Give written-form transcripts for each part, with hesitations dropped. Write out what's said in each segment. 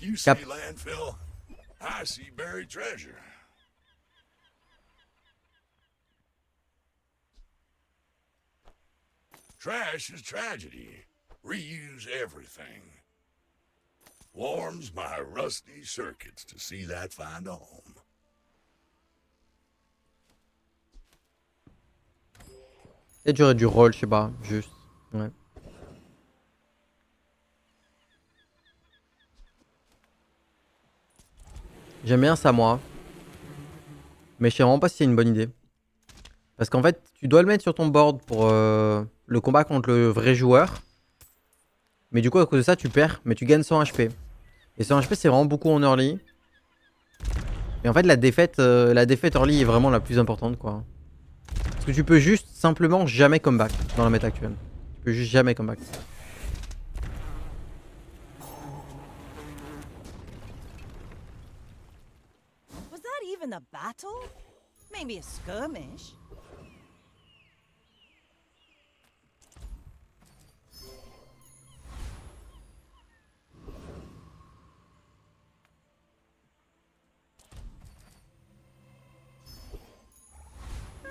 You see Cap. landfill? I see buried treasure. Trash is tragedy. Reuse everything. Warms my rusty circuits to see that find a home. Peut-être j'aurais du rôle, je sais pas, juste. Ouais. J'aime bien ça, moi. Mais je sais vraiment pas si c'est une bonne idée. Parce qu'en fait, tu dois le mettre sur ton board pour le combat contre le vrai joueur. Mais du coup, à cause de ça, tu perds, mais tu gagnes 100 HP. Et 100 HP, c'est vraiment beaucoup en early. Et en fait, la défaite early est vraiment la plus importante, quoi. Parce que tu peux juste simplement jamais comeback dans la méta actuelle. Tu peux juste jamais comeback. Was that even a battle? Maybe a skirmish.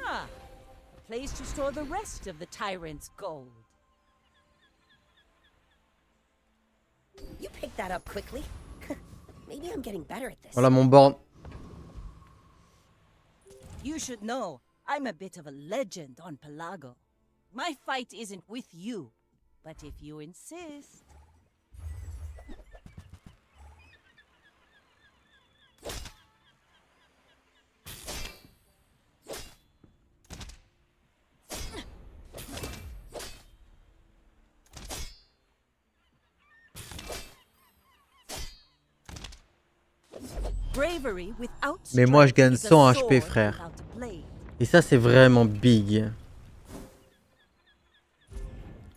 Ah, a place to store the rest of the tyrant's gold. You picked that up quickly. Maybe I'm getting better at this. Voilà mon board. You should know, I'm a bit of a legend on Pelago. My fight isn't with you, but if you insist... Bravery without Mais moi, je strength gagne is a 100 HP, sword frère. without a blade. Et ça, c'est vraiment big.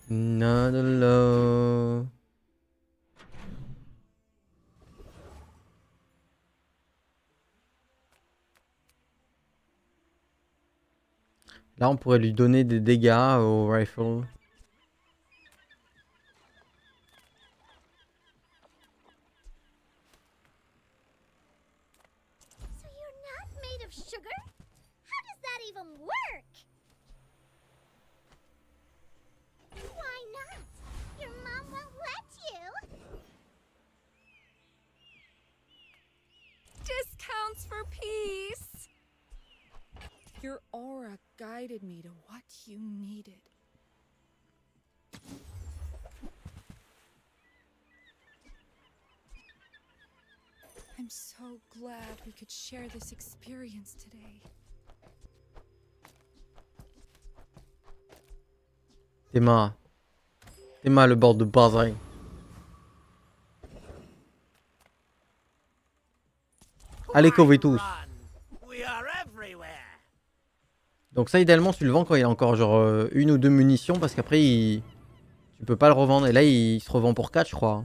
Not alone. Là, on pourrait lui donner des dégâts au rifle. So you're not made of sugar? How does that even work? Why not? Your mom won't let you. Discounts for peace. Your aura guided me to what you needed. I'm so glad we could share this experience today. Théma. Théma, le board de base. Allez, covez tous. Donc ça, idéalement, tu le vends quand il a encore genre une ou deux munitions, parce qu'après, tu peux pas le revendre. Et là, il se revend pour 4, je crois.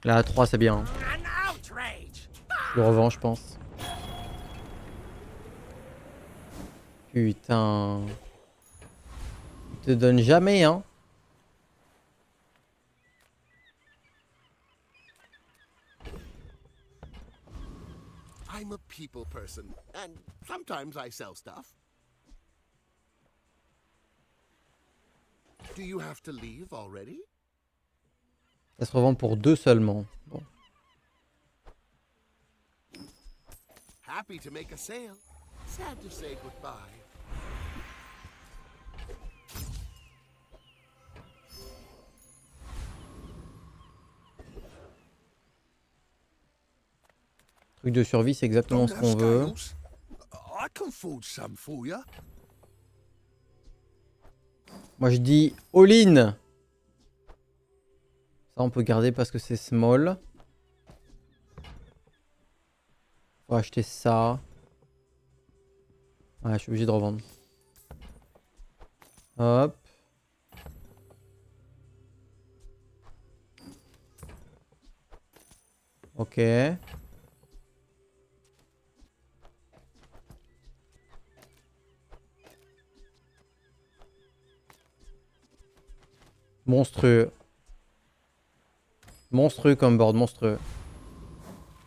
Là, à 3, c'est bien. Je le revends, je pense. Putain. Il te donne jamais, hein. I'm a people person, and sometimes I sell stuff. Do you have to leave already? Ça se revend pour 2 seulement. Bon. Happy to make a sale. Sad to say goodbye. Truc de survie, c'est exactement ce qu'on veut. I can forge some for ya. Moi, je dis all-in. Ça, on peut garder parce que c'est small. Faut acheter ça. Ouais, je suis obligé de revendre. Hop. Ok. Monstrueux. Monstrueux comme board, monstrueux.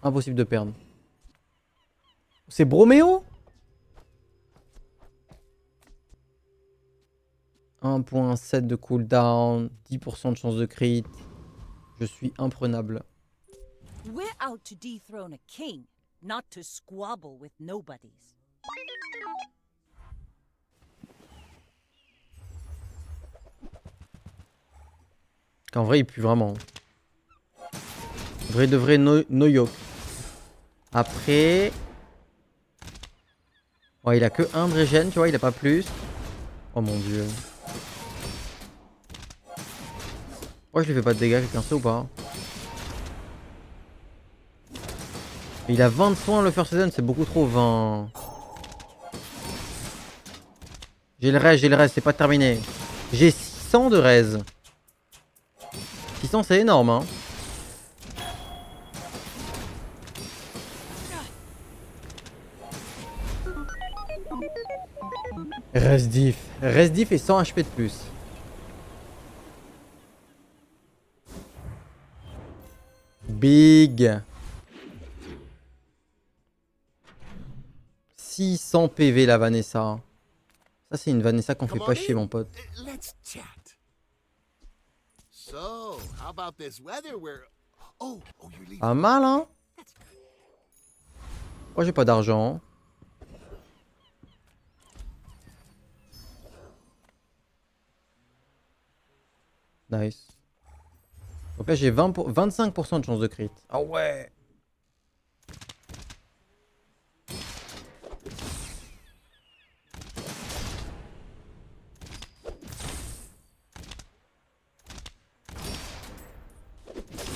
Impossible de perdre. C'est Broméo? 1.7 de cooldown, 10% de chance de crit. Je suis imprenable. We're out to dethrone a king, not to squabble with nobodies. En vrai, il pue vraiment. Vrai de vrai, no yoke. Après... Ouais, il a que 1 de régène, tu vois, il a pas plus. Oh mon dieu. Pourquoi je lui fais pas de dégâts, quelqu'un sait ou pas? Il a 20 de soins le first season, c'est beaucoup trop 20. J'ai le reste, c'est pas terminé. J'ai 600 de res. 600 c'est énorme hein. Res diff et 100 HP de plus. Big. 600 PV la Vanessa. Ça c'est une Vanessa qu'on fait Come pas on chier in. mon pote. Let's chat. So, how about this weather where... Oh, you're leaving. Pas mal hein. Moi j'ai pas d'argent. Nice. Donc là j'ai 25% de chance de crit. Ah ouais.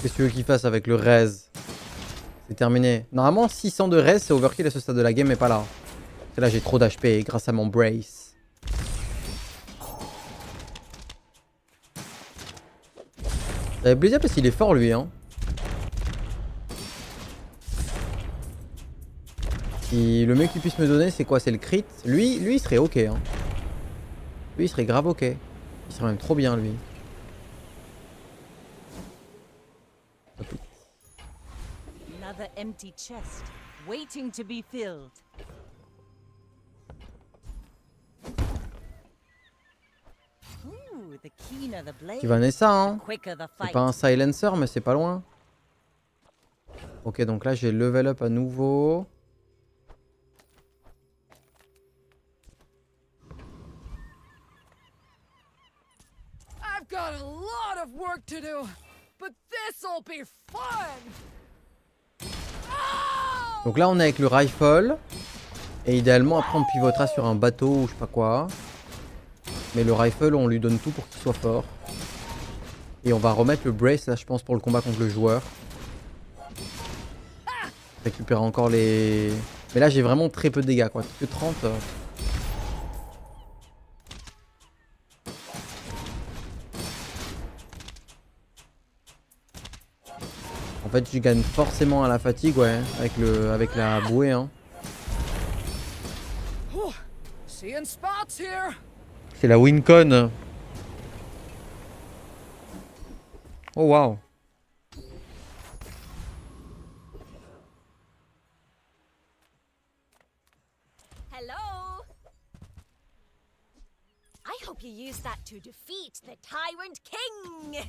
Qu'est-ce que tu veux qu'il fasse avec le res? C'est terminé. Normalement 600 de res c'est overkill à ce stade de la game mais pas là. Parce que là j'ai trop d'HP grâce à mon brace. Ça fait plaisir parce qu'il est fort lui hein. Si le mieux qu'il puisse me donner c'est quoi? C'est le crit. Lui il serait ok hein. Lui il serait grave ok. Il serait même trop bien lui. Another empty chest, waiting to be filled. Ooh, the keener the blade, Qui Vanessa hein. the quicker the C'est fight. pas un silencer mais c'est pas loin. Ok donc là j'ai level up à nouveau. I've got a lot of work to do, but this'll be fun. Oh! Donc là on est avec le rifle. Et idéalement après on pivotera sur un bateau ou je sais pas quoi. Mais le rifle on lui donne tout pour qu'il soit fort. Et on va remettre le brace là je pense pour le combat contre le joueur. Récupérer encore les... Mais là j'ai vraiment très peu de dégâts quoi. Que 30. En fait je gagne forcément à la fatigue ouais. Avec la bouée hein. Whew. Seeing spots here. C'est la Wincon. Oh wow. Hello? I hope you use that to defeat the Tyrant King!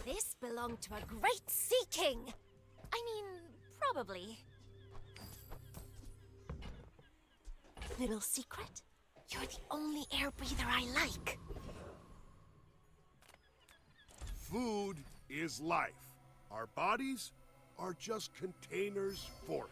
This belonged to a great Sea King! I mean, probably. Little secret? You're the only air breather I like. Food is life. Our bodies are just containers for it.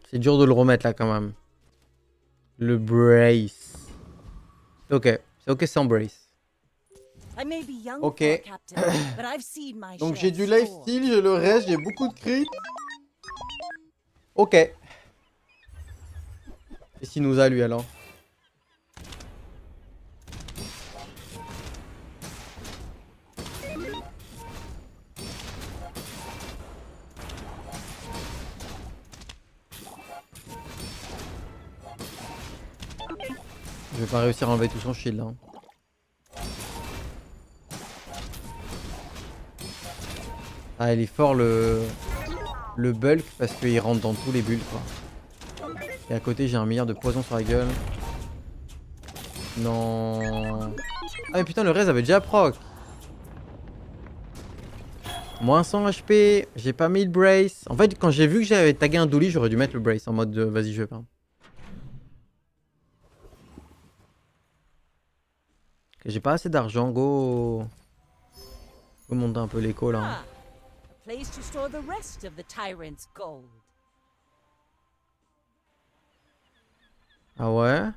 C'est dur de le remettre là quand même. Le brace. Ok, c'est ok sans brace. I may be young Ok. for a captain, but I've seen my Donc share j'ai of du life score. steal, j'ai le reste, j'ai beaucoup de crit. Ok. Qu'est-ce qu'il nous a lui alors? Je vais pas réussir à enlever tout son shield hein. Ah il est fort le bulk parce qu'il rentre dans tous les bulles quoi. Et à côté j'ai un milliard de poison sur la gueule. Non. Ah mais putain le reste avait déjà proc. Moins 100 HP, j'ai pas mis le brace. En fait quand j'ai vu que j'avais tagué un douli j'aurais dû mettre le brace en mode de vas-y je vais pas. J'ai pas assez d'argent, go monter un peu l'écho là. Ah, a place to store the rest of the tyrant's gold. Ah ouais?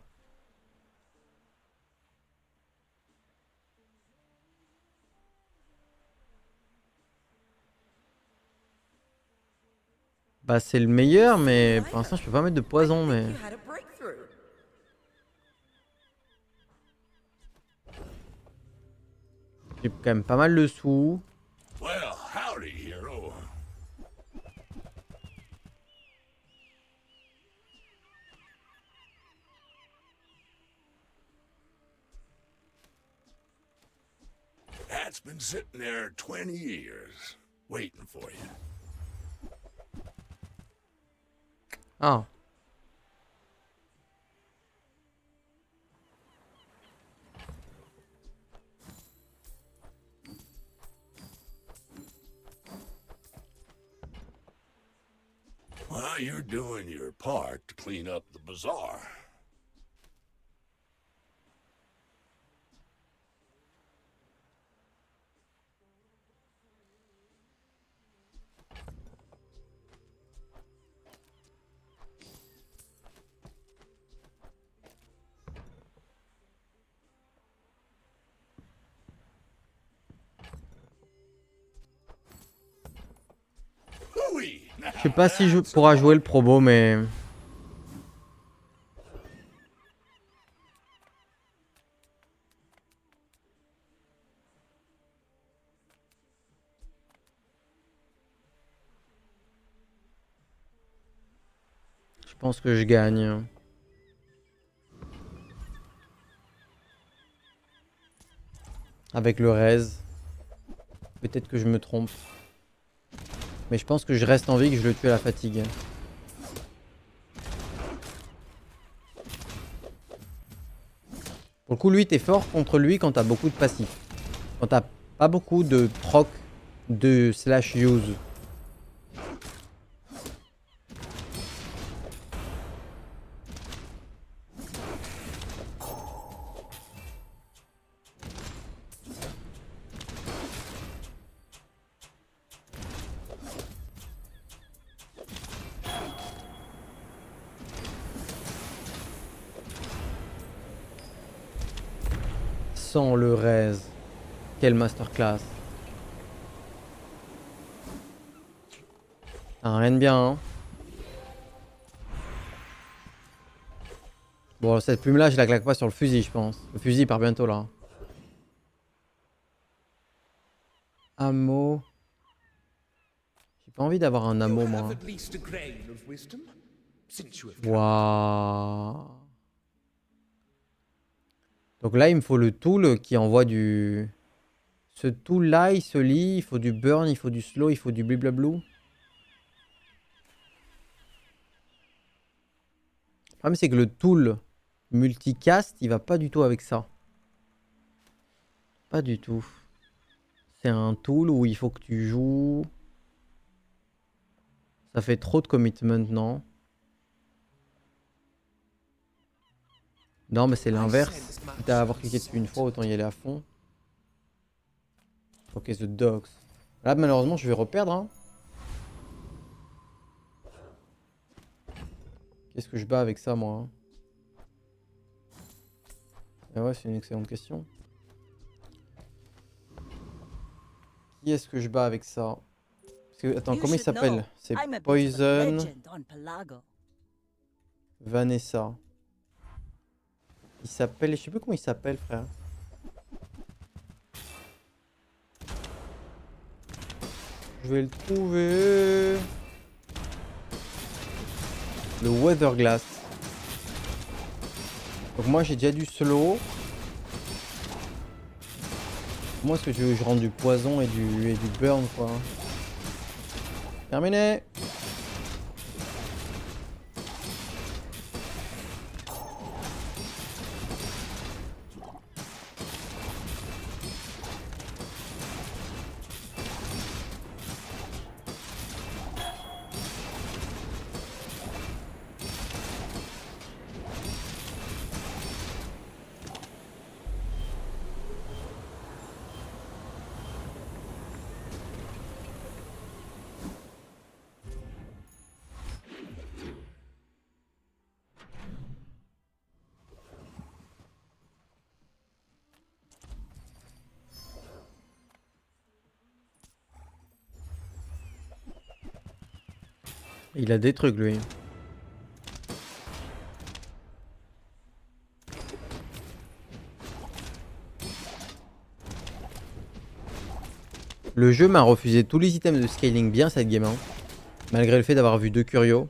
Bah c'est le meilleur mais pour l'instant je peux pas mettre de poison mais... You had a breakthrough. J'ai quand même pas mal de sous. Well, howdy, hero. That's been sitting there 20 years, waiting for you. Ah. Well, you're doing your part to clean up the bazaar. Hooey! Je sais pas si je pourra jouer le probo mais... Je pense que je gagne. Avec le raise. Peut-être que je me trompe. Mais je pense que je reste en vie, que je le tue à la fatigue. Pour le coup, lui, t'es fort contre lui quand t'as beaucoup de passifs. Quand t'as pas beaucoup de proc de slash use. Sans le raise. Quelle masterclass. Rien de bien, hein. Bon, cette plume-là, je la claque pas sur le fusil, je pense. Le fusil part bientôt, là. Ammo. J'ai pas envie d'avoir un ammo, moi. Waouh. Donc là, il me faut le tool qui envoie du... Ce tool-là, il se lit, il faut du burn, il faut du slow, il faut du bliblablou. Le problème, c'est que le tool multicast, il va pas du tout avec ça. Pas du tout. C'est un tool où il faut que tu joues... Ça fait trop de commitment, non? Non, mais c'est l'inverse. Quitte à avoir cliqué dessus une fois, autant y aller à fond. Ok, The Dogs. Là, malheureusement, je vais reperdre. Hein. Qu'est-ce que je bats avec ça, moi hein? Ah ouais, c'est une excellente question. Qui est-ce que je bats avec ça? Parce que, attends, You comment il should s'appelle? know, C'est I'm a bit of a Poison legend on Pelago. Vanessa. Il s'appelle... Je sais plus comment il s'appelle, frère. Je vais le trouver. Le Weatherglass. Donc moi j'ai déjà du slow. Moi est-ce que tu veux que je rende du poison et du burn quoi. Terminé. Il a des trucs lui. Le jeu m'a refusé tous les items de scaling bien cette game hein. Malgré le fait d'avoir vu 2 curios.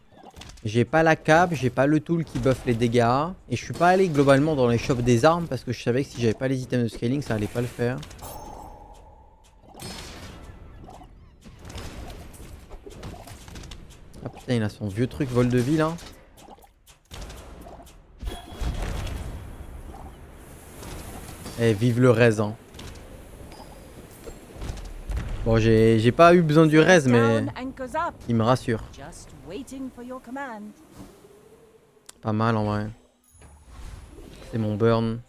J'ai pas la cape, j'ai pas le tool qui buff les dégâts. Et je suis pas allé globalement dans les shops des armes parce que je savais que si j'avais pas les items de scaling ça allait pas le faire. Ah putain il a son vieux truc vol de vie là. Eh vive le raise hein. Bon j'ai pas eu besoin du raise mais Down, anchors up. il me rassure. Just waiting for your command. Pas mal en vrai. C'est mon burn.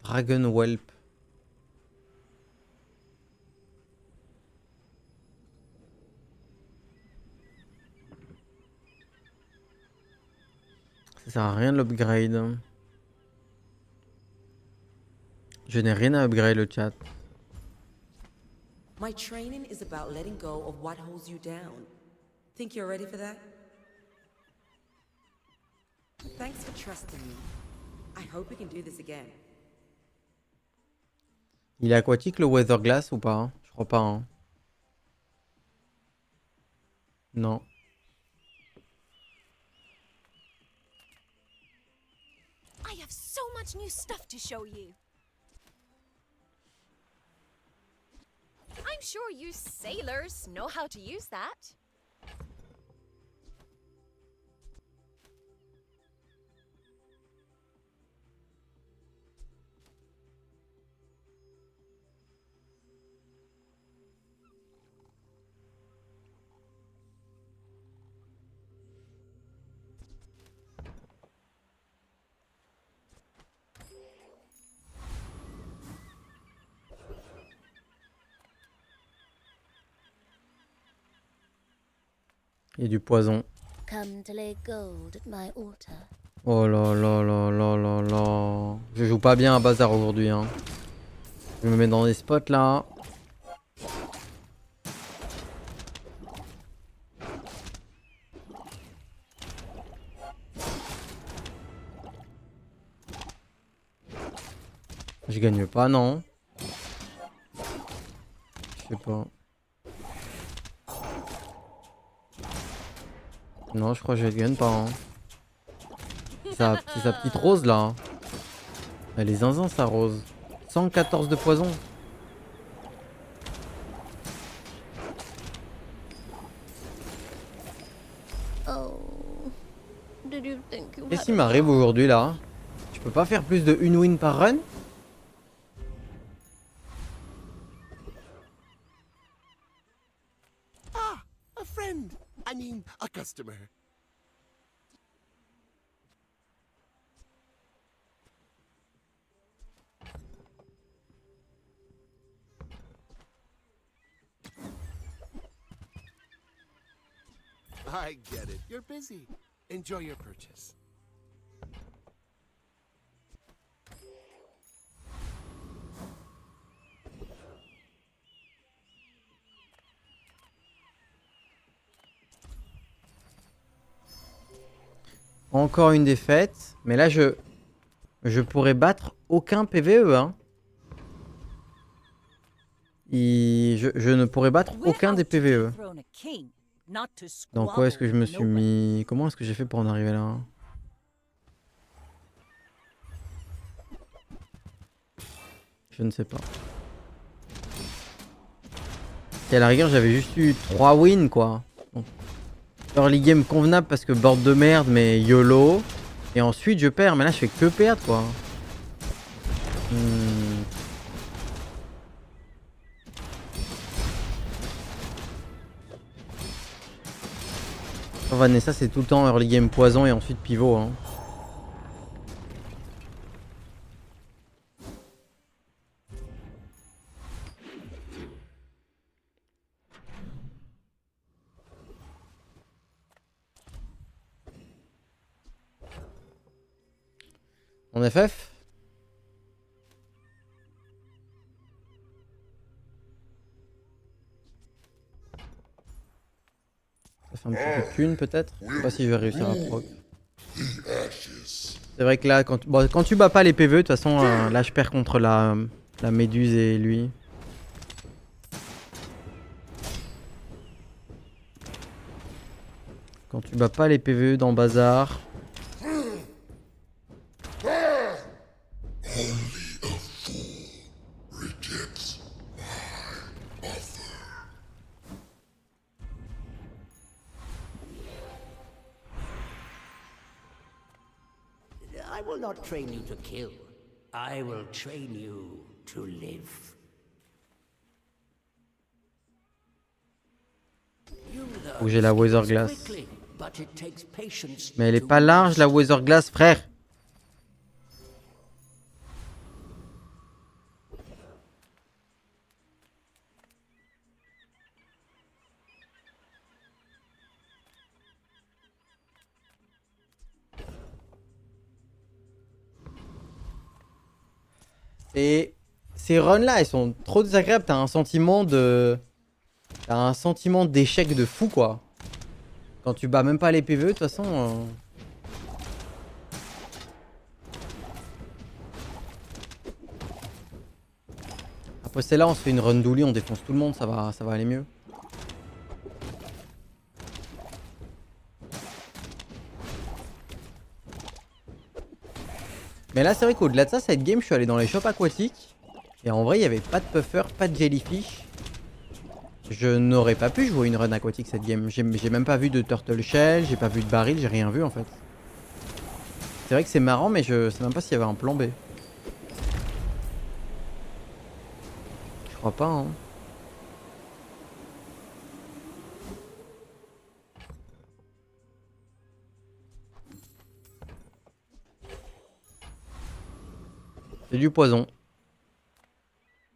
Dragon Whelp. Ça sert à rien de l'upgrade. Je n'ai rien à upgrade le chat. My training is about letting go of what holds you down. Think you're ready for that? Thanks for trusting me. I hope we can do this again. Il est aquatique le Weatherglass ou pas hein? Je crois pas hein. Non. I have so much new stuff to show you. I'm sure you sailors know how to use that. Il y a du poison. Come to lay gold at my altar. Oh là là là là là là. Je joue pas bien à bazar aujourd'hui hein. Je me mets dans des spots là. Je gagne pas non. Je sais pas. Non, je crois que je gagne pas. Hein. C'est sa petite rose là. Elle est zinzin sa rose. 114 de poison. Oh, did you think you Qu'est-ce had qui a m'arrive aujourd'hui là? Je peux pas faire plus de une win par run? Ah, a friend. I mean, a customer. I get it. You're busy. Enjoy your purchase. Encore une défaite. Mais là, je pourrais battre aucun PVE. Hein. Je ne pourrais battre We're aucun des out to PVE. dethrone a king, not to Dans quoi est-ce que je me squabble suis with nobody. mis... Comment est-ce que j'ai fait pour en arriver là? Je ne sais pas. Et à la rigueur, j'avais juste eu 3 wins, quoi. Bon. Early game convenable parce que board de merde, mais YOLO. Et ensuite, je perds. Mais là, je fais que perdre, quoi. Oh, Vanessa, c'est tout le temps early game poison et ensuite pivot. Hein. En FF? Ça fait un petit peu de thune peut-être. Je sais pas si je vais réussir à proc. C'est vrai que là, quand tu bats pas les PvE, de toute façon, là je perds contre la méduse et lui. Quand tu bats pas les PvE dans Bazar. I will not train you to kill. I will train you to live. Où j'ai la Weather Glass. Quickly, but it takes patience Mais elle est to pas large la Weather Glass, frère. Et ces runs là, elles sont trop désagréables. T'as un sentiment d'échec de fou, quoi. Quand tu bats même pas les PvE, de toute façon. Après celle-là, on se fait une run d'ouli, on défonce tout le monde, ça va aller mieux. Mais là, c'est vrai qu'au-delà de ça, cette game, je suis allé dans les shops aquatiques. Et en vrai, il n'y avait pas de puffer, pas de jellyfish. Je n'aurais pas pu jouer une run aquatique cette game. J'ai même pas vu de turtle shell, j'ai pas vu de baril, j'ai rien vu en fait. C'est vrai que c'est marrant, mais je sais même pas s'il y avait un plan B. Je crois pas, hein. C'est du poison.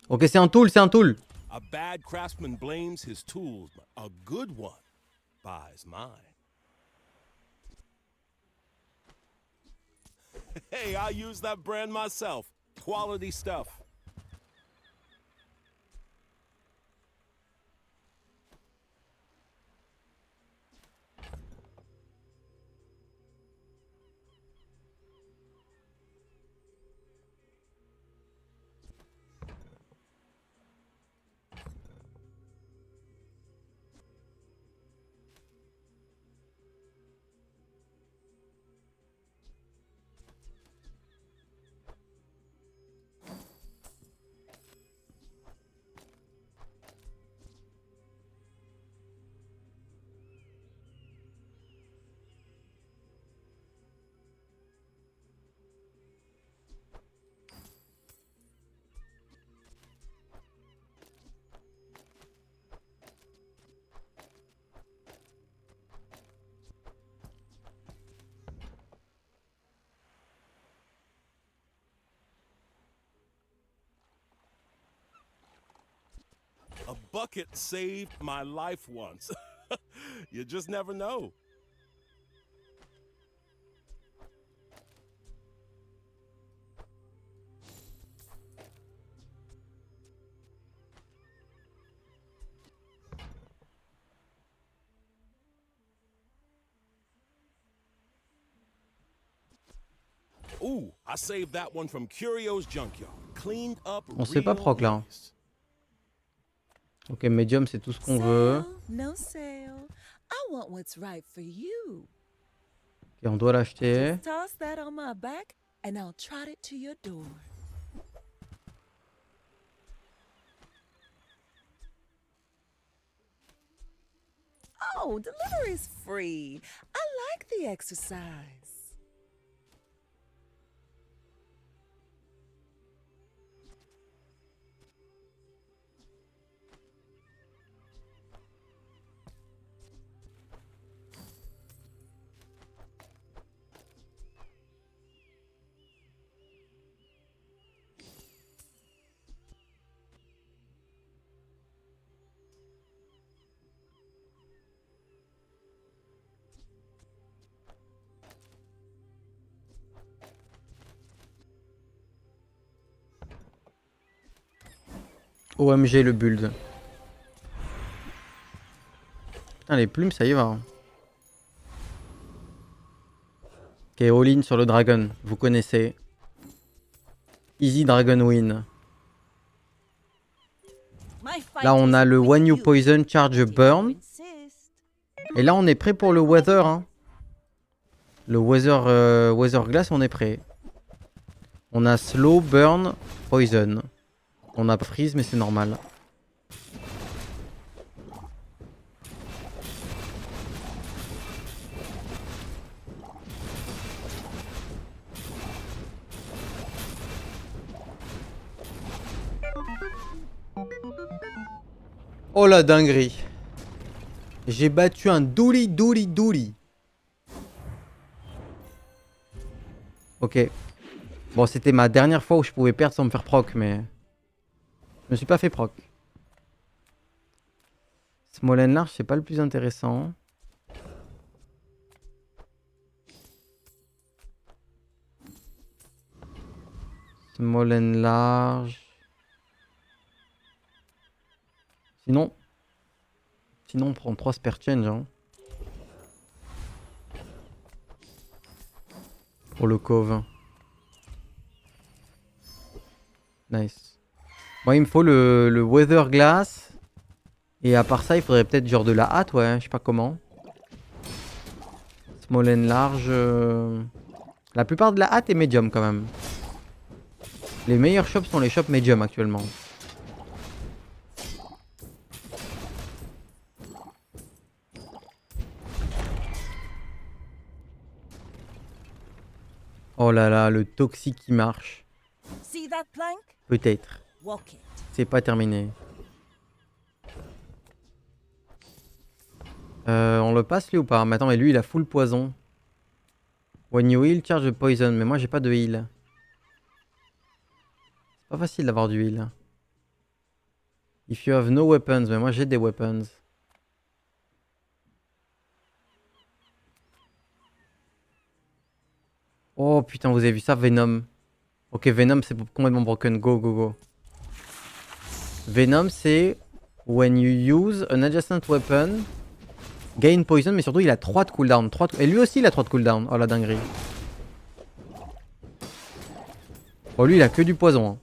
Ok, c'est un tool, c'est un tool. A bad craftsman blames his tools, but a good one buys mine. Hey, I use that brand myself. Quality stuff. A bucket saved my life once. You just never know. Ooh, I saved that one from Curio's junkyard. Cleaned up On se fait pas real proc là. nice. Ok, médium c'est tout ce qu'on veut. Sale, no sale. I want what's right for you. Ok, on doit l'acheter. Just toss that on my back and I'll trot it to your door. Oh, delivery's free. I like the exercise. OMG le build. Putain les plumes ça y va. Ok, all-in sur le dragon, vous connaissez. Easy dragon win. My fight Là on a isn't le with One You you, Poison Charge but if you Burn. insist. Et là on est prêt pour le Weather. Hein. Le Weather Glass on est prêt. On a Slow Burn Poison. On a Freeze mais c'est normal. Oh la dinguerie. J'ai battu un douli. Ok. Bon, c'était ma dernière fois où je pouvais perdre sans me faire proc, mais... Je me suis pas fait proc. Small and large, c'est pas le plus intéressant. Small and large... Sinon on prend 3 spare change. Hein. Pour le cove. Nice. Moi, il me faut le Weather Glass. Et à part ça, il faudrait peut-être genre de la hâte, ouais. Je sais pas comment. Small and large. La plupart de la hâte est médium quand même. Les meilleurs shops sont les shops médium actuellement. Oh là là, le toxique qui marche. See that plank? Peut-être. Walk it. C'est pas terminé. On le passe lui ou pas? Mais attends, mais lui il a full poison. When you heal, charge the poison. Mais moi j'ai pas de heal. C'est pas facile d'avoir du heal. If you have no weapons. Mais moi j'ai des weapons. Oh putain, vous avez vu ça, Venom. Ok, Venom c'est complètement broken. Go. Venom c'est when you use an adjacent weapon, gain poison, mais surtout il a 3 de cooldown. Et lui aussi il a 3 de cooldown. Oh la dinguerie. Oh lui il a que du poison. Hein.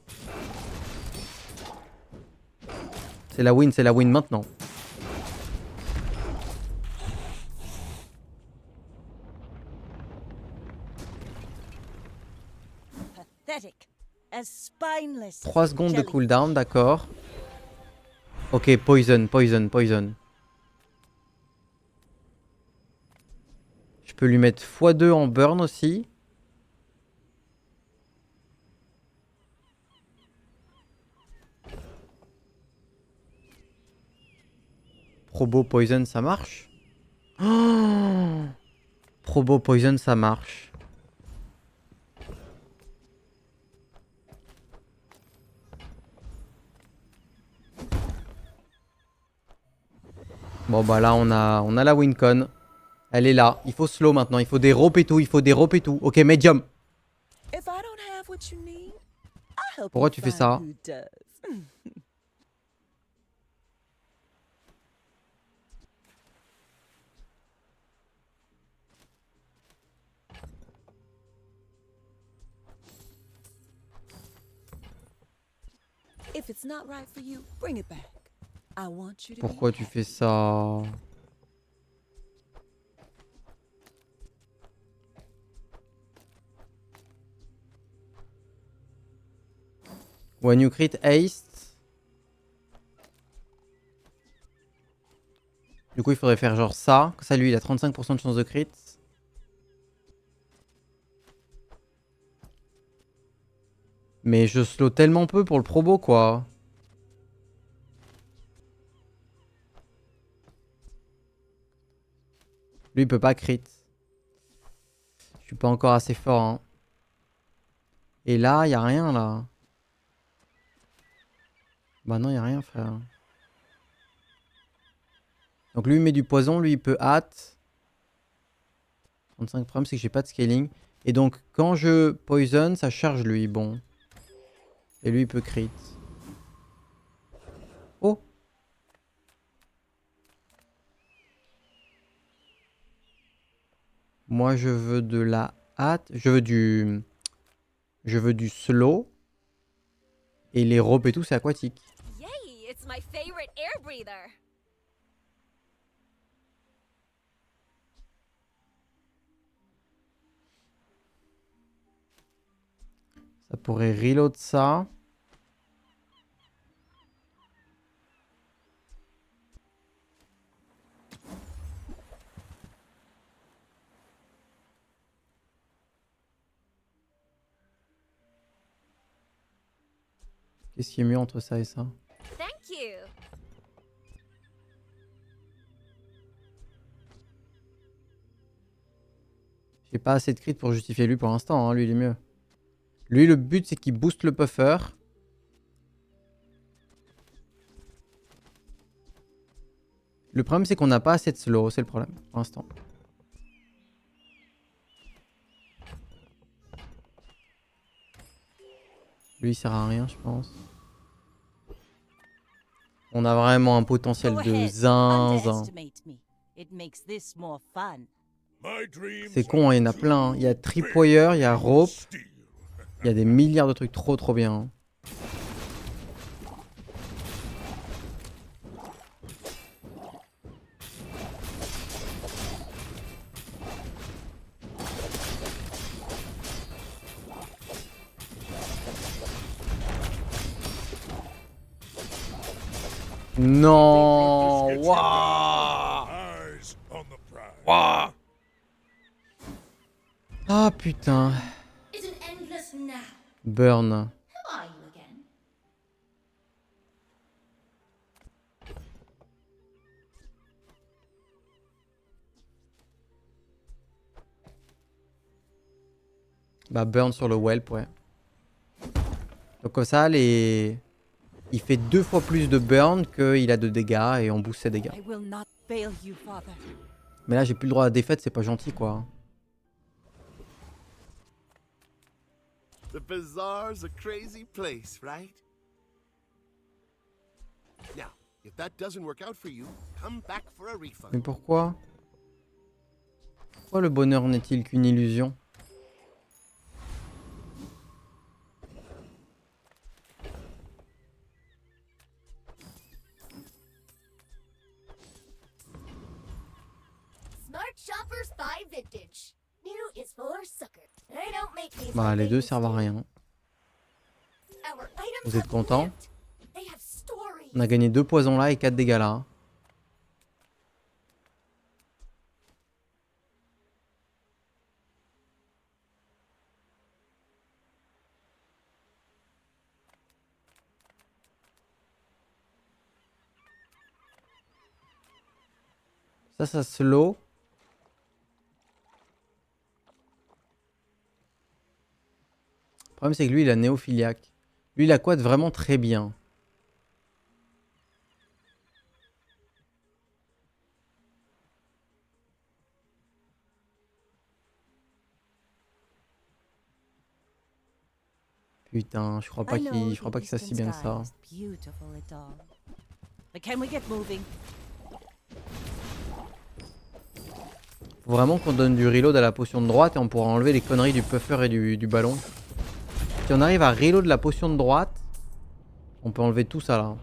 C'est la win maintenant. Pathetic. As spineless. 3 secondes de cooldown, d'accord. Ok, poison. Je peux lui mettre x2 en burn aussi. Probo poison, ça marche. Oh, Probo poison, ça marche. Bon bah là on a la wincon. Elle est là. Il faut slow maintenant. Il faut des ropes et tout. Il faut des ropes et tout. Ok, medium. If I don't have what you need, I'll help Pourquoi you tu fais find ça? who does. If it's not right for you, bring it back. I want you to Pourquoi be tu fais ça? When you crit haste. Du coup, il faudrait faire genre ça. Ça, lui, il a 35% de chance de crit. Mais je slow tellement peu pour le probo, quoi. Lui, il peut pas crit. Je suis pas encore assez fort, hein. Et là, y a rien, là. Bah non, y a rien, frère. Donc lui, il met du poison. Lui, il peut hâte. 35 problème, c'est que j'ai pas de scaling. Et donc, quand je poison, ça charge lui. Bon. Et lui, il peut crit. Oh! Moi, je veux de la hâte. Je veux du slow. Et les ropes et tout, c'est aquatique. Yay, it's my favorite air breather. Ça pourrait reload ça. Qu'est-ce qui est mieux entre ça et ça? Thank you. J'ai pas assez de crit pour justifier lui pour l'instant, hein. Lui il est mieux. Lui le but c'est qu'il booste le puffer. Le problème c'est qu'on n'a pas assez de slow, c'est le problème pour l'instant. Lui il sert à rien je pense. On a vraiment un potentiel Go de ahead, zinzin. underestimate me. It makes this more fun. My dreams C'est con, hein, il y en a plein. Il y a Tripwire, il y a Rope. steel. Il y a des milliards de trucs trop bien. Hein. Non! Waouh! Eyes on the prize. Waouh! Ah putain. It's an endless nap. Burn. Who are you again? Bah burn sur le whelp, ouais. Donc comme ça, il fait 2 fois plus de burn qu'il a de dégâts et on booste ses dégâts. I will not fail you, father. Mais là, j'ai plus le droit à la défaite, c'est pas gentil, quoi. The bazaar's a crazy place, right? Now, if that doesn't work out for you, come back for a refund. Mais pourquoi? Pourquoi le bonheur n'est-il qu'une illusion? Smart shoppers buy vintage. New is for suckers. I don't make these Bah les deux things. servent à rien. Our items Vous êtes have contents? lived. They have stories. On a gagné 2 poisons là et 4 dégâts là. Ça slow. Le problème c'est que lui il a néophiliaque. Lui il a quad vraiment très bien. Putain, je crois pas I know qu'il the fasse si eastern bien que ça. sky is beautiful at dawn. But can we get moving? Faut vraiment qu'on donne du reload à la potion de droite et on pourra enlever les conneries du puffer et du ballon. Si on arrive à reload la potion de droite, on peut enlever tout ça là.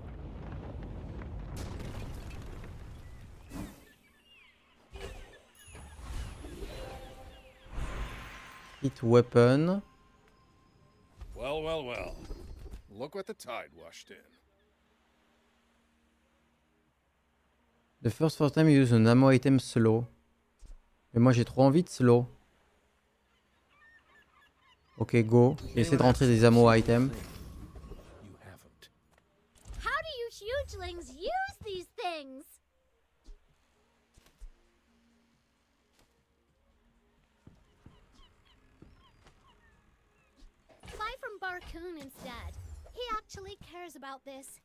Hit weapon. Well, well, well. Look what the tide washed in. The first time you use an ammo item slow. Mais moi j'ai trop envie de slow. Ok, go. J'essaie de rentrer des ammo items. You haven't. How do you hugelings use these things? Buy from Barcoon instead. He actually cares about this.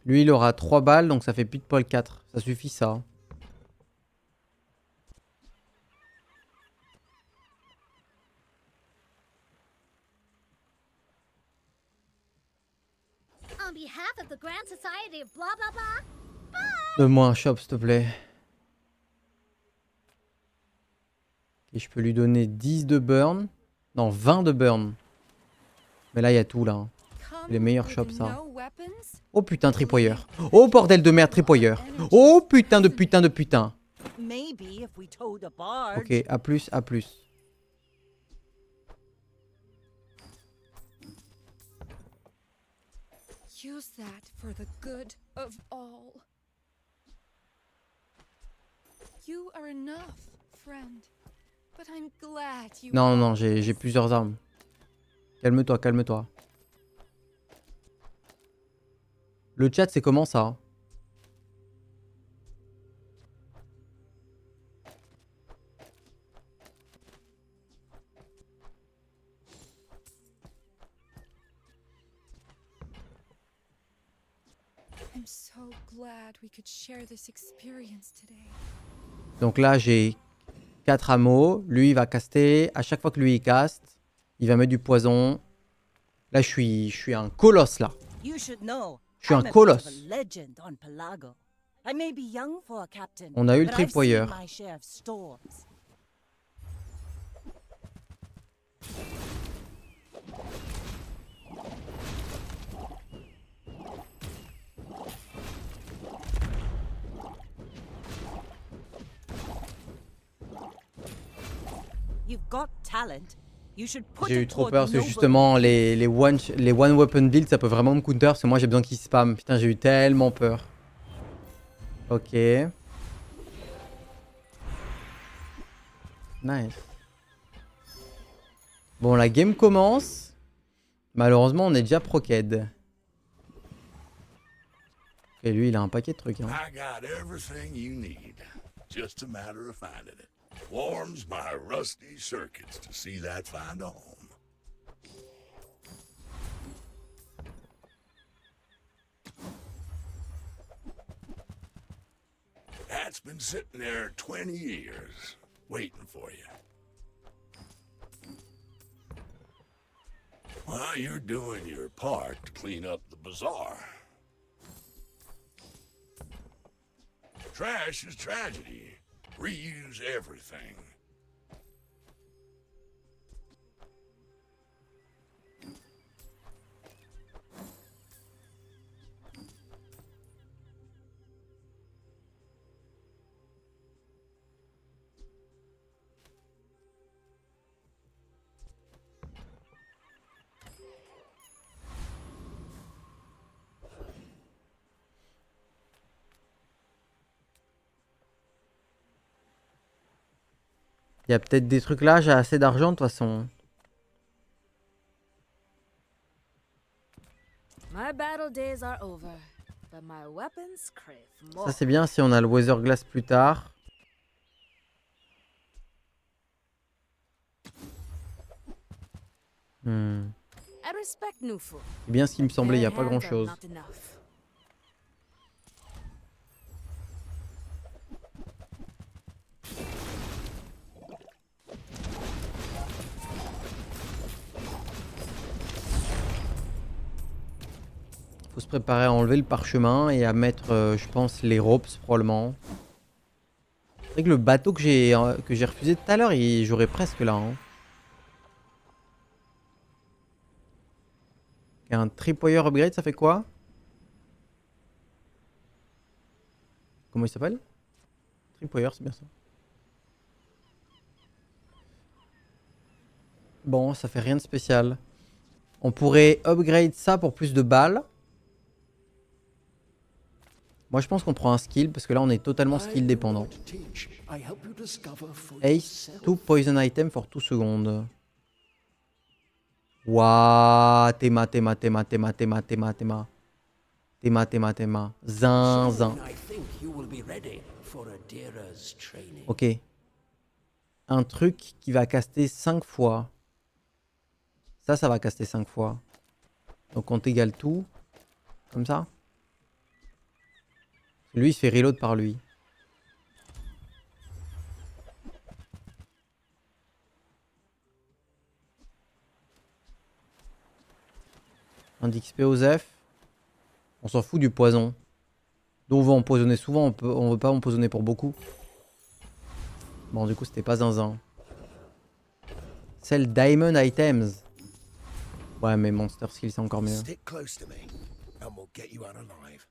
Lui il aura 3 balles donc ça fait plus de poil 4. Ça suffit ça. On behalf of the Grand Society of blah blah blah. Donne-moi un shop s'il te plaît. Et je peux lui donner 10 de burn. Non, 20 de burn. Mais là il y a tout là. Hein. Les meilleurs shops ça. Oh putain, tripoyeur. Oh bordel de merde, tripoyeur. Oh putain de putain de putain. Maybe if we towed a barge. Ok, à plus, à plus. Use that for the good of all. You are enough, friend. But I'm glad you Non, non, j'ai plusieurs armes. Calme-toi, calme-toi. Le chat, c'est comment ça? I'm so glad we could share this experience today. Donc là, j'ai 4 hameaux. Lui, il va caster. À chaque fois que lui, il caste, il va mettre du poison. Là, je suis un colosse, là. You should know. Je suis un I'm a bit of colosse. a legend on Pelago. I may be young for a captain, On a eu le but I've seen tripoyeur. my share of storms. You've got talent. You should put J'ai eu it trop toward peur parce que noble justement, les one weapon build, ça peut vraiment me counter parce que moi, j'ai besoin qu'il spam. Putain, j'ai eu tellement peur. Ok. Nice. Bon, la game commence. Malheureusement, on est déjà proqued. Et lui, il a un paquet de trucs. Hein. I got everything you need. Just a matter of finding it. Warms my rusty circuits to see that find a home. That's been sitting there 20 years, waiting for you. Well, you're doing your part to clean up the bazaar. Trash is tragedy. Reuse everything. Il y a peut-être des trucs là, j'ai assez d'argent de toute façon. My battle days are over, but my weapons crave more. Ça c'est bien si on a le Weather Glass plus tard. Hmm. I respect Nufu. C'est bien ce qui me semblait, il n'y a Bare pas grand hands are chose. not enough. Faut se préparer à enlever le parchemin et à mettre, je pense, les ropes probablement. C'est vrai que le bateau que j'ai refusé tout à l'heure, j'aurais presque là. Hein. Et un tripwire upgrade, ça fait quoi? Comment il s'appelle? Tripwire, c'est bien ça. Bon, ça fait rien de spécial. On pourrait upgrade ça pour plus de balles. Moi, je pense qu'on prend un skill parce que là, on est totalement skill dépendant. Ace, 2 poison item for 2 secondes. Waouh, Théma. Zinzin. Ok. Un truc qui va caster 5 fois. Ça va caster 5 fois. Donc on t'égale tout. Comme ça. Lui, il se fait reload par lui. Un d'XP Osef. On s'en fout du poison. D'où on veut empoisonner souvent, on veut pas empoisonner pour beaucoup. Bon, du coup, c'était pas zinzin. Celle Diamond Items. Ouais, mais Monster Skill, c'est encore mieux. Stick close to me, and we'll get you out alive.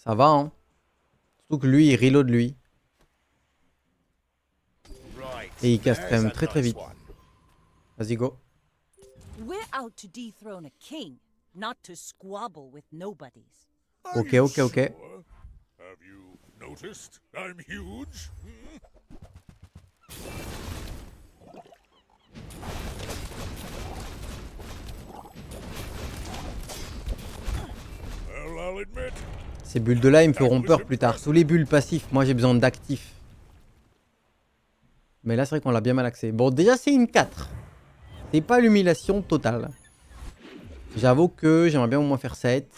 Ça va, hein. Surtout que lui, il reload lui. Et il casse quand même très très vite. Vas-y, go. We're out to dethrone a king, not to squabble with nobodies. Ok. Have you noticed I'm huge? Well, I'll admit, Ces bulles de là, ils me feront peur plus tard. Tous les bulles passifs, moi j'ai besoin d'actifs. Mais là, c'est vrai qu'on l'a bien mal axé. Bon, déjà, c'est une 4. C'est pas l'humiliation totale. J'avoue que j'aimerais bien au moins faire 7.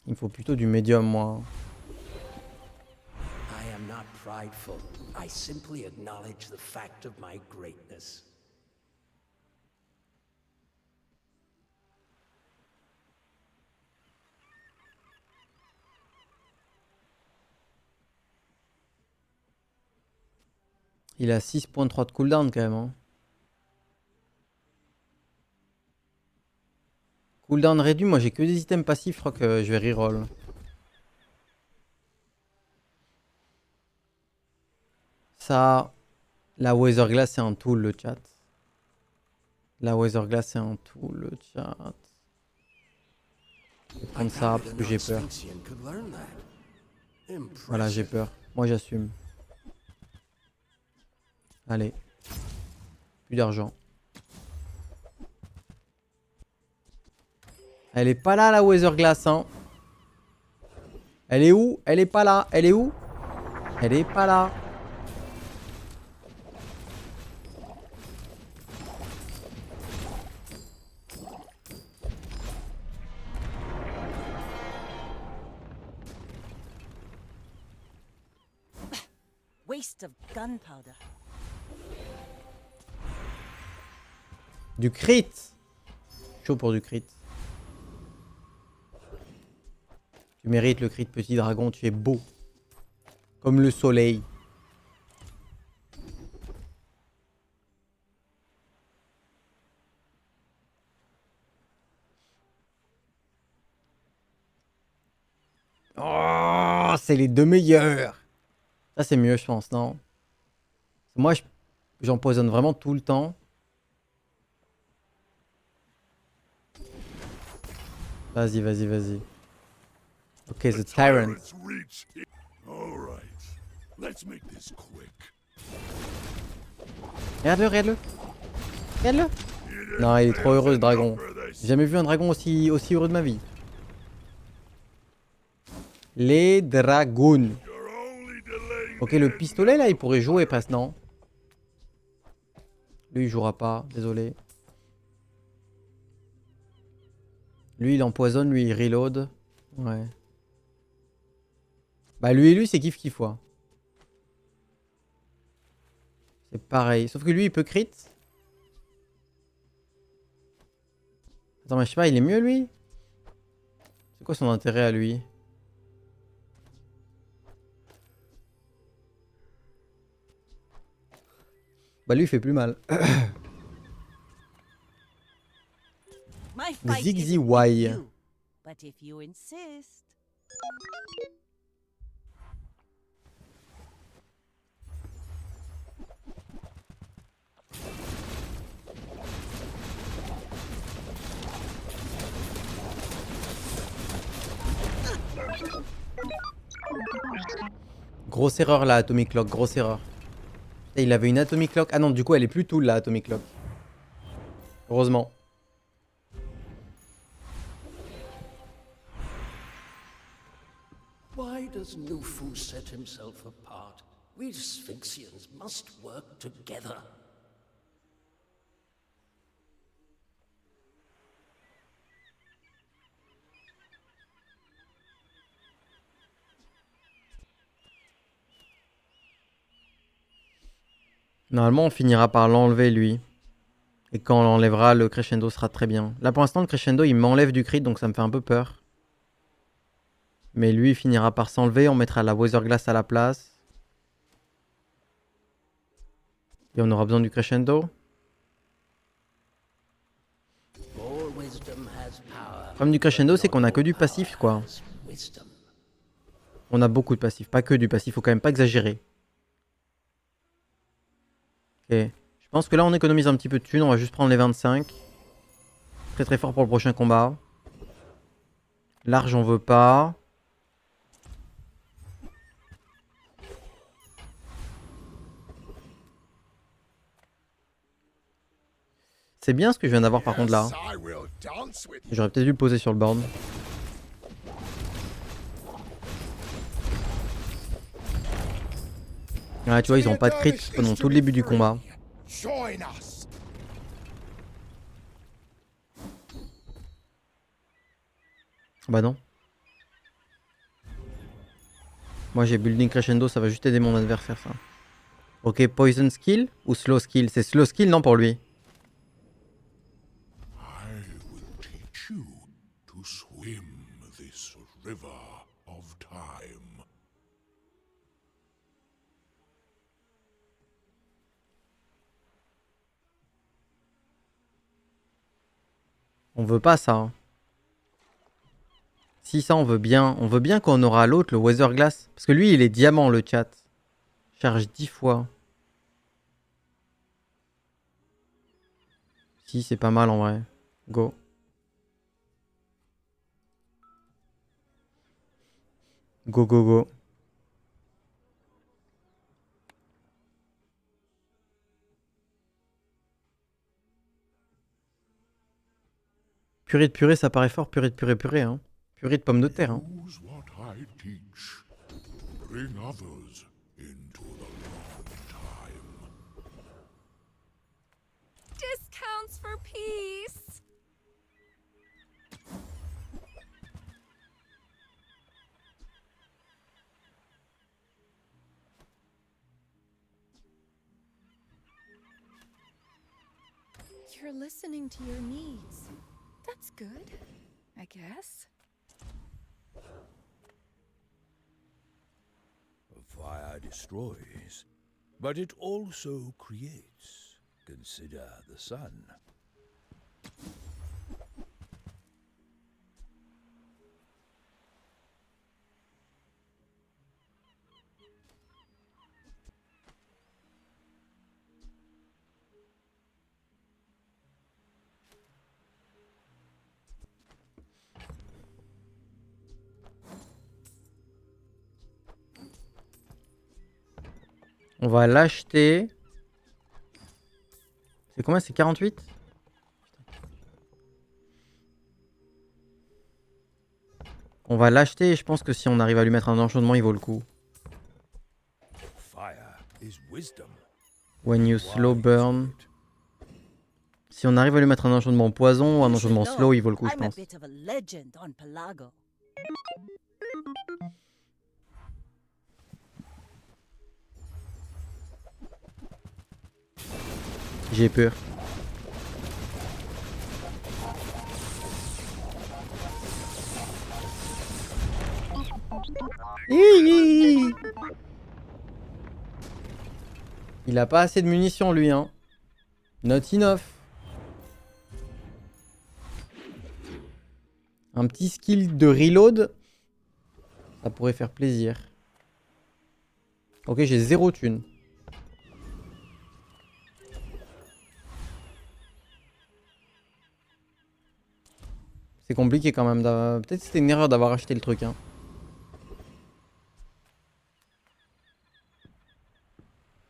Il me faut plutôt du médium, moi. I am not prideful. I simply acknowledge the fact of my greatness. Il a 6.3 de cooldown quand même. Hein. Cooldown réduit, moi j'ai que des items passifs, je crois que je vais reroll. Ça, la Weather Glass c'est un tool le chat. La Weather Glass c'est un tool le chat. Je vais prendre ça parce que j'ai peur. Voilà, j'ai peur. Moi j'assume. Allez. Plus d'argent. Elle est pas là la Weather Glass hein. Elle est où? Elle est pas là. Elle est où? Elle est pas là. Waste of gunpowder. Du crit. Chaud pour du crit. Tu mérites le crit petit dragon, tu es beau. Comme le soleil. Oh Oh, c'est les deux meilleurs. Ça, c'est mieux, je pense, non? Moi, j'empoisonne vraiment tout le temps. Vas-y, vas-y, vas-y. Ok, The Tyrant. Reach. All right. Let's make this quick. Regarde-le, regarde-le. Regarde-le. Non, il est trop heureux, ce dragon. J'ai jamais vu un dragon aussi heureux de ma vie. Les dragons. Ok, le pistolet, là, il pourrait jouer, presque, non? Lui, il jouera pas, désolé. Lui, il empoisonne, lui, il reload. Ouais. Bah, lui, c'est kiff-kiff, quoi. C'est pareil. Sauf que lui, il peut crit. Attends, mais je sais pas, il est mieux, lui? C'est quoi son intérêt à lui? Bah, lui, il fait plus mal. My fight Ziggy isn't with Y. you, but if you insist. Grosse erreur, là, Atomic Clock, grosse erreur. Et il avait une Atomic Clock. Ah non, du coup, elle est plus tool, la Atomic Clock. Heureusement. Why does Nufu set himself apart? We Sphinxians must work together. Normalement, on finira par l'enlever, lui. Et quand on l'enlèvera, le crescendo sera très bien. Là, pour l'instant, le crescendo, il m'enlève du crit, donc ça me fait un peu peur. Mais lui, il finira par s'enlever. On mettra la Weather Glass à la place. Et on aura besoin du crescendo. Le problème du crescendo, c'est qu'on a que du passif, quoi. On a beaucoup de passif, pas que du passif. Faut quand même pas exagérer. Ok. Je pense que là, on économise un petit peu de thunes. On va juste prendre les 25. Très très fort pour le prochain combat. Large, on veut pas. C'est bien ce que je viens d'avoir par contre là. J'aurais peut-être dû le poser sur le board. Ouais, tu vois, ils ont pas de crit pendant tout le début du combat. Bah non. Moi j'ai building crescendo, ça va juste aider mon adversaire ça. Ok, poison skill ou slow skill? C'est slow skill non pour lui? Swim this river of time. On veut pas ça. Hein. Si ça on veut bien quand on aura l'autre, le Weather Glass. Parce que lui il est diamant le chat. Charge 10 fois. Si c'est pas mal en vrai. Go. Go, go, go. Purée de purée, ça paraît fort. Purée de purée, purée. Hein. Purée de pommes de terre. Hein. Discounts for peace. You're listening to your needs. That's good, I guess. Fire destroys, but it also creates. Consider the sun. On va l'acheter. C'est combien? C'est 48? On va l'acheter et je pense que si on arrive à lui mettre un enchantement, il vaut le coup. Fire is wisdom. When you slow burn. Si on arrive à lui mettre un enchantement poison ou un You should enchantement know, slow, il vaut le coup, je I'm a pense. bit of a legend on Pelago. J'ai peur. Hihi. Il a pas assez de munitions lui hein. Not enough. Un petit skill de reload. Ça pourrait faire plaisir. Ok, j'ai 0 thune. C'est compliqué quand même. Peut-être que c'était une erreur d'avoir acheté le truc. Hein.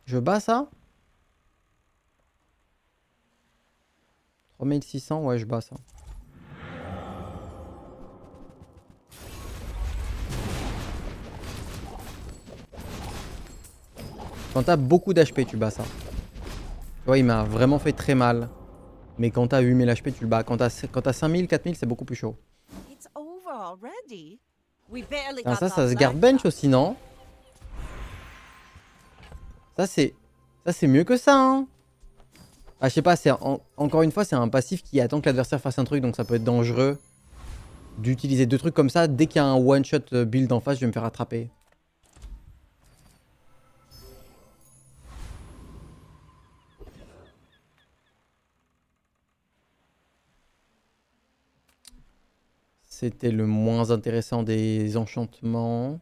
Je bats ça 3600, ouais, je bats ça. Quand t'as beaucoup d'HP, tu bats ça. Tu vois, il m'a vraiment fait très mal. Mais quand t'as 8000 HP, tu le bats. Quand t'as 5000, 4000, c'est beaucoup plus chaud. It's over already. We barely Putain, got ça our se garde flags bench up. aussi, non? Ça, c'est mieux que ça, hein. Ah, je sais pas, encore une fois, c'est un passif qui attend que l'adversaire fasse un truc, donc ça peut être dangereux d'utiliser deux trucs comme ça. Dès qu'il y a un one-shot build en face, je vais me faire attraper. C'était le moins intéressant des enchantements.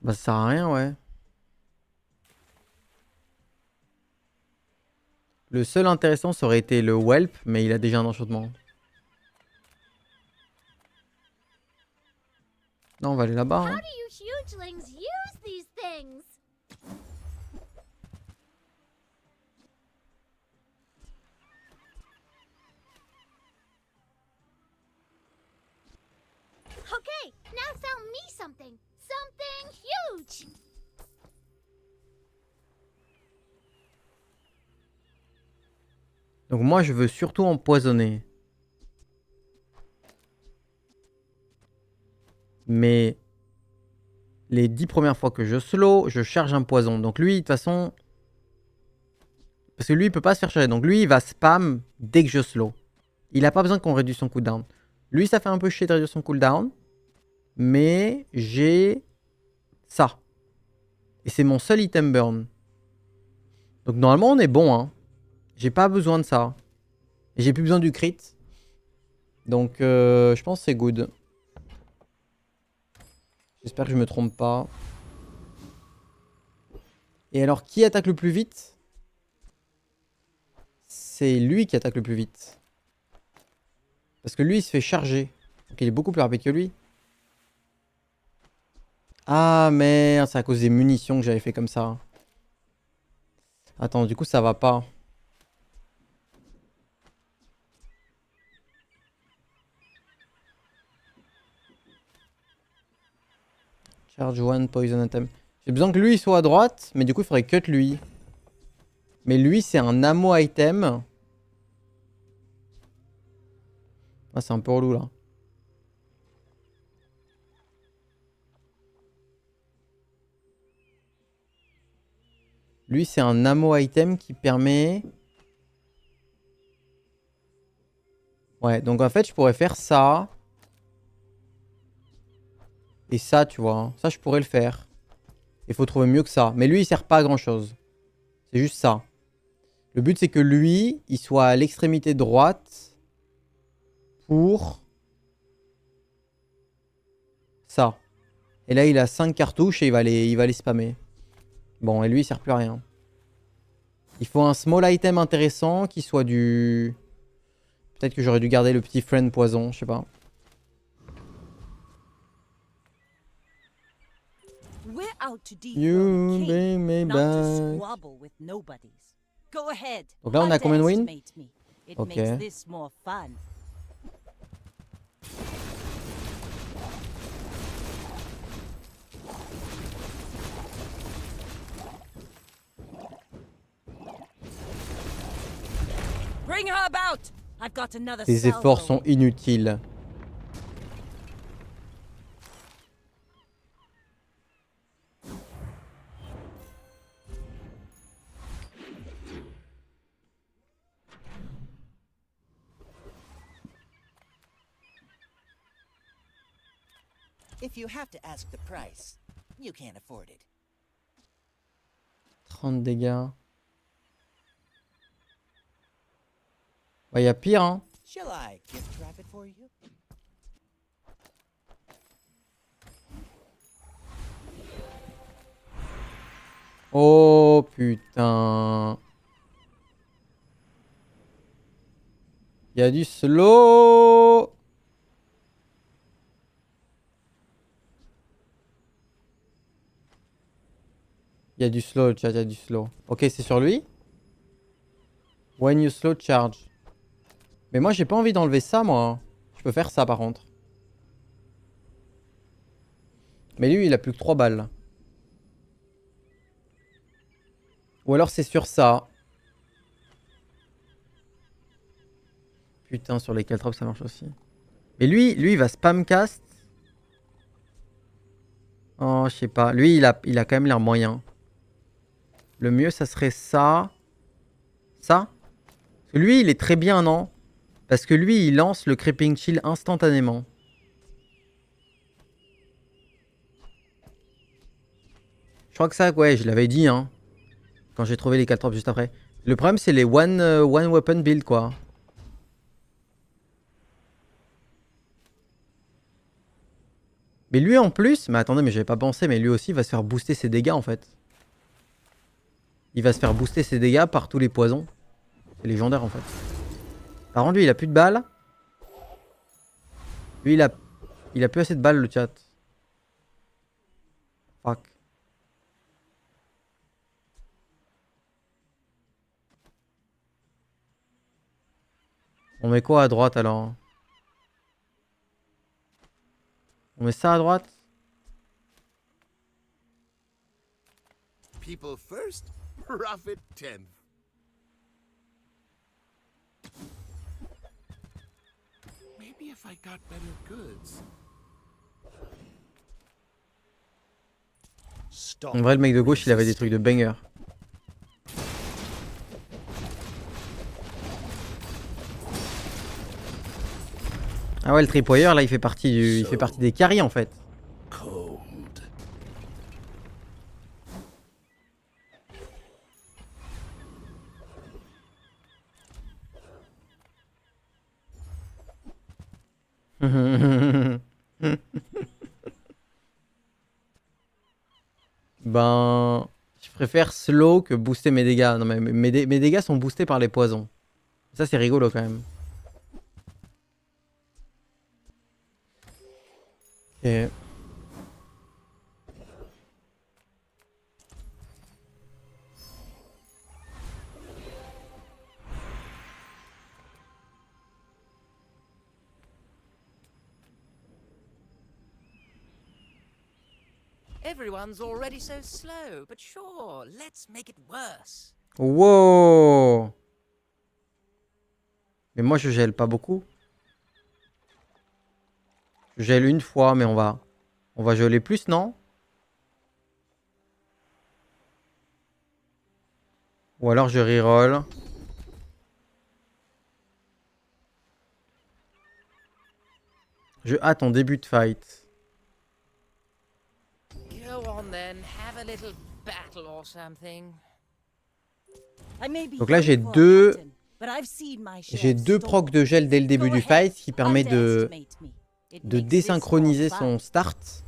Bah ça sert à rien, ouais. Le seul intéressant, ça aurait été le Whelp, mais il a déjà un enchantement. Non, on va aller là-bas. How Hein. do you hugelings use these things? Okay, now sell me something. Something huge. Donc moi, je veux surtout empoisonner. Mais les 10 premières fois que je slow, je charge un poison. Donc lui, de toute façon... Parce que lui, il peut pas se faire charger. Donc lui, il va spam dès que je slow. Il a pas besoin qu'on réduise son cooldown. Lui, ça fait un peu chier de réduire son cooldown. Mais j'ai ça. Et c'est mon seul item burn. Donc normalement, on est bon. Hein. J'ai pas besoin de ça. Et j'ai plus besoin du crit. Donc je pense que c'est good. J'espère que je me trompe pas. Et alors, qui attaque le plus vite? C'est lui qui attaque le plus vite. Parce que lui, il se fait charger. Donc il est beaucoup plus rapide que lui. Ah merde, c'est à cause des munitions que j'avais fait comme ça. Attends, du coup, ça va pas. Charge one poison item. J'ai besoin que lui il soit à droite, mais du coup il faudrait cut lui. Mais lui c'est un ammo item. Ah c'est un peu relou là. Lui c'est un ammo item qui permet... Ouais, donc en fait je pourrais faire ça. Et ça, tu vois. Ça, je pourrais le faire. Il faut trouver mieux que ça. Mais lui, il sert pas à grand chose. C'est juste ça. Le but, c'est que lui, il soit à l'extrémité droite. Pour... ça. Et là, il a 5 cartouches et il va les spammer. Bon, et lui, il sert plus à rien. Il faut un small item intéressant qui soit du... Peut-être que j'aurais dû garder le petit friend poison, je sais pas. We're out to You dethrone the bring king, me not to back. squabble with nobodies. Go ahead. Donc là, on a combien de wins? underestimate me. It Ok. makes this more fun. Bring her about. I've got another Les efforts salvo. sont inutiles. If you have to ask the price, you can't afford it. 30 dégâts. Bah, y a pire, hein. Shall I gift wrap it for you? Oh, putain. Y a du slow. Il y a du slow, chat, il y a du slow. Ok, c'est sur lui. When you slow charge. Mais moi, j'ai pas envie d'enlever ça, moi. Je peux faire ça, par contre. Mais lui, il a plus que 3 balles. Ou alors, c'est sur ça. Putain, sur les caltrops, ça marche aussi. Mais lui, il va spam cast. Oh, je sais pas. Lui, il a quand même l'air moyen. Le mieux, ça serait ça. Ça. Parce que lui, il est très bien, non? Parce que lui, il lance le Creeping Chill instantanément. Je crois que ça, ouais, je l'avais dit, hein. Quand j'ai trouvé les 4 drops juste après. Le problème, c'est les one weapon build, quoi. Mais lui, en plus... Mais attendez, mais j'avais pas pensé, mais lui aussi, il va se faire booster ses dégâts, en fait. Il va se faire booster ses dégâts par tous les poisons. C'est légendaire en fait. Par contre lui il a plus de balles. Lui il a plus assez de balles le chat. Fuck. On met quoi à droite alors? On met ça à droite? People first, profit 10th. Maybe if I got better goods. Stop. En vrai le mec de gauche il avait des trucs de banger. Ah ouais le tripwire là il fait partie des carries en fait. Ben, je préfère slow que booster mes dégâts. Non mais mes dégâts sont boostés par les poisons. Ça c'est rigolo quand même. Ok. Everyone's already so slow, but sure, let's make it worse. Wow. Mais moi je gèle pas beaucoup. Je gèle une fois mais on va geler plus non? Ou alors je reroll. Je hâte ton début de fight. Go on then, have a little battle or something. Donc là j'ai deux procs de gel dès le début du fight, ce qui permet de désynchroniser son start.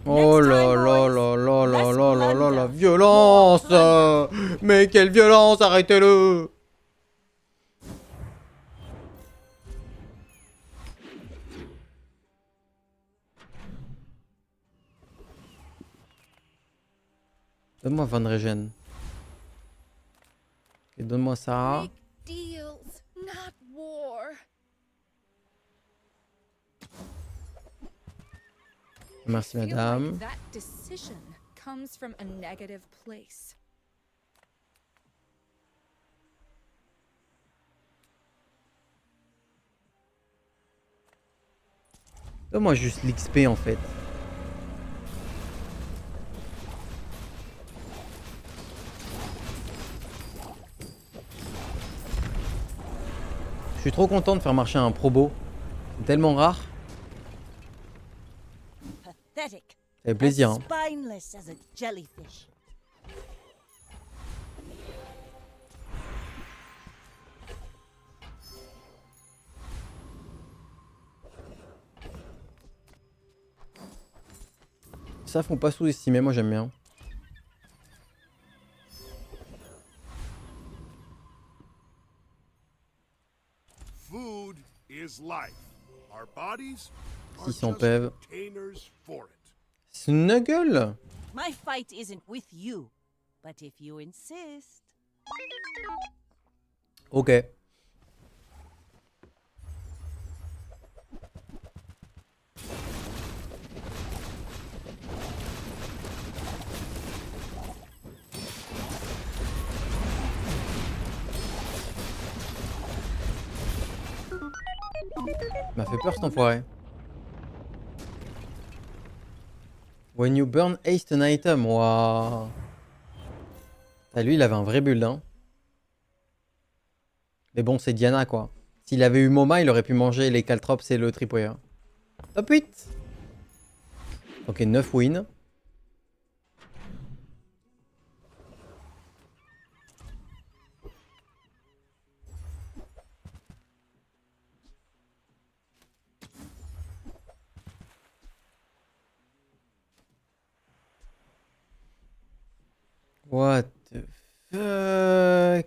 Oh là là là là là là là là la violence! Mais quelle violence! Arrêtez-le! Donne-moi Van Regen. Ok, donne-moi ça. Make deals, not war. Merci I feel madame. like that decision comes from a negative place. Donne-moi juste l'XP en fait. Je suis trop content de faire marcher un probo. C'est tellement rare. Pathetic. Ça fait plaisir. As Hein. spineless as a jellyfish. Ça faut pas sous-estimer, moi j'aime bien. Food is life. Our bodies are 600 just PEV. containers for it. Snuggle. My fight isn't with you, but if you insist. Ok. Il m'a fait peur cet enfoiré. When you burn haste an item, waouh. Ah, lui il avait un vrai build hein. Mais bon c'est Diana quoi. S'il avait eu Moma il aurait pu manger les Caltrops et le Tripwire. Top 8. Ok 9 wins. What the fuck?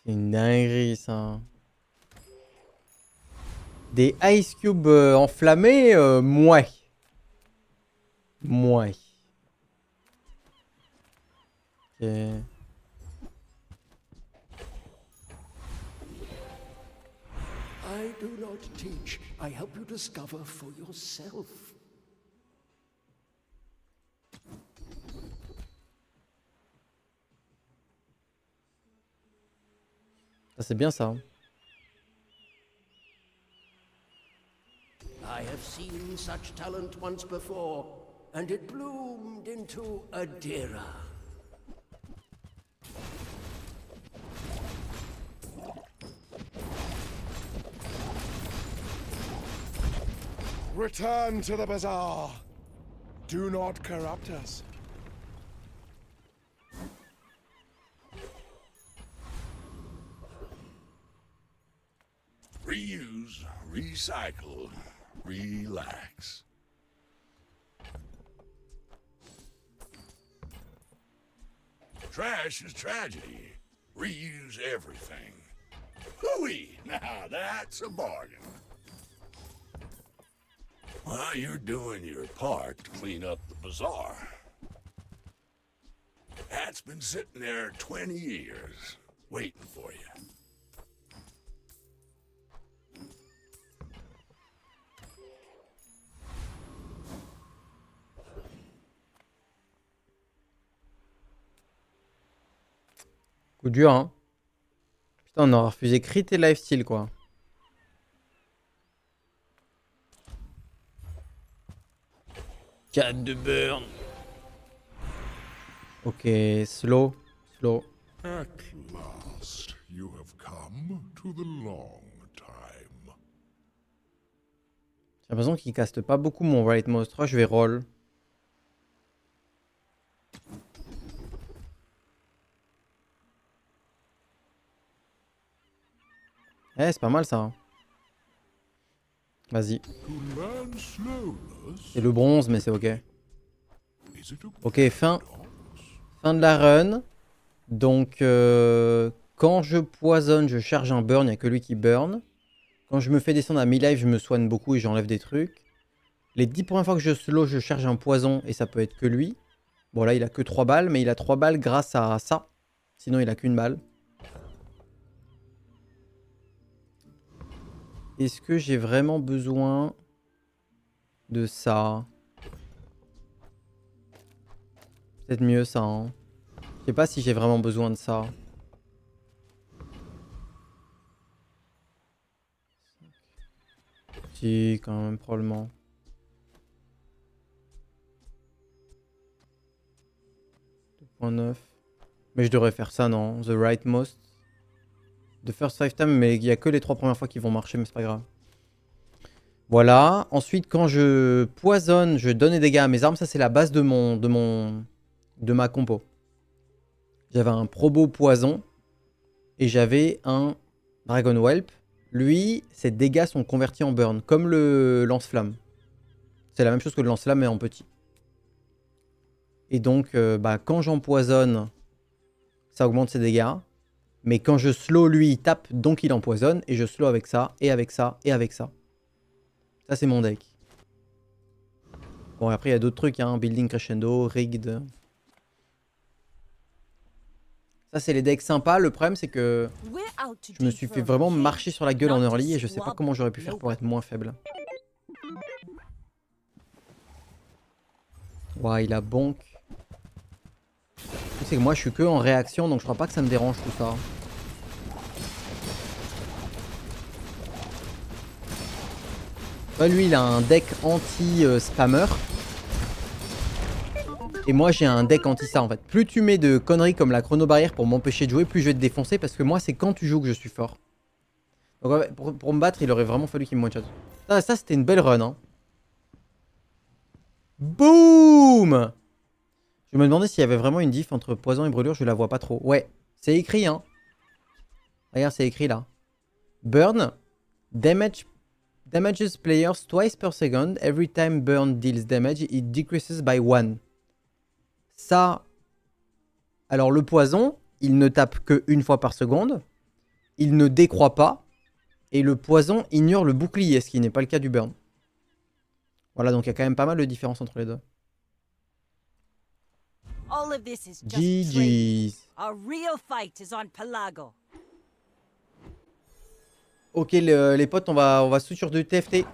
C'est une dinguerie ça. Des Ice Cubes enflammés, mouais. Mouais. Ok. I do not teach. I help you discover for yourself. Ça c'est bien ça. I have seen such talent once before, and it bloomed into Adira. Return to the bazaar. Do not corrupt us. Reuse, recycle, relax. Trash is tragedy. Reuse everything. Hooey! Now that's a bargain. Well, you're doing your part to clean up the bazaar. That's been sitting there 20 years, waiting for you. Coup dur hein. Putain on aura refusé crit et lifesteal quoi. Canne de burn. Ok, slow, slow. At last, you have come to the long time. J'ai l'impression qu'il caste pas beaucoup mon Right Mouse 3, je vais roll. Eh, c'est pas mal ça. Hein. Vas-y. To learn slowness, C'est le bronze, mais c'est ok. is it a Ok, fin de la run. Donc, quand je poisonne, je charge un burn. Il n'y a que lui qui burn. Quand je me fais descendre à mi-life, je me soigne beaucoup et j'enlève des trucs. Les 10 premières fois que je slow, je charge un poison et ça peut être que lui. Bon, là, il a que 3 balles, mais il a 3 balles grâce à ça. Sinon, il a qu'une balle. Est-ce que j'ai vraiment besoin de ça? Peut-être mieux ça, hein. Je sais pas si j'ai vraiment besoin de ça. Si, quand même, probablement. Mais je devrais faire ça, non? The rightmost. The first 5 times, mais il n'y a que les 3 premières fois qui vont marcher, mais c'est pas grave. Voilà. Ensuite, quand je poisonne, je donne des dégâts à mes armes. Ça, c'est la base de ma compo. J'avais un probo poison et j'avais un Dragon Whelp. Lui, ses dégâts sont convertis en burn, comme le lance-flamme. C'est la même chose que le lance-flamme, mais en petit. Et donc, quand j'empoisonne, ça augmente ses dégâts. Mais quand je slow, lui, il tape, donc il empoisonne. Et je slow avec ça, et avec ça, et avec ça. Ça, c'est mon deck. Bon, après, il y a d'autres trucs, hein. Building Crescendo, Rigged. Ça, c'est les decks sympas. Le problème, c'est que je me suis fait vraiment marcher sur la gueule en early et je sais pas comment j'aurais pu faire pour être moins faible. Ouah, il a bonk. C'est que moi, je suis que en réaction, donc je crois pas que ça me dérange tout ça. Lui, il a un deck anti-spammer. Et moi, j'ai un deck anti ça, en fait. Plus tu mets de conneries comme la chrono barrière pour m'empêcher de jouer, plus je vais te défoncer. Parce que moi, c'est quand tu joues que je suis fort. Donc, ouais, pour me battre, il aurait vraiment fallu qu'il me one-shot. Ça c'était une belle run, hein. Boum! Je me demandais s'il y avait vraiment une diff entre poison et brûlure. Je la vois pas trop. Ouais, c'est écrit, hein. Regarde, c'est écrit, là. Burn. Damages players twice per second. Every time burn deals damage, it decreases by 1. Ça, alors le poison, il ne tape que une fois par seconde. Il ne décroît pas. Et le poison ignore le bouclier, ce qui n'est pas le cas du burn. Voilà, donc il y a quand même pas mal de différence entre les deux. GG's. Ok les potes, on va switch sur du TFT.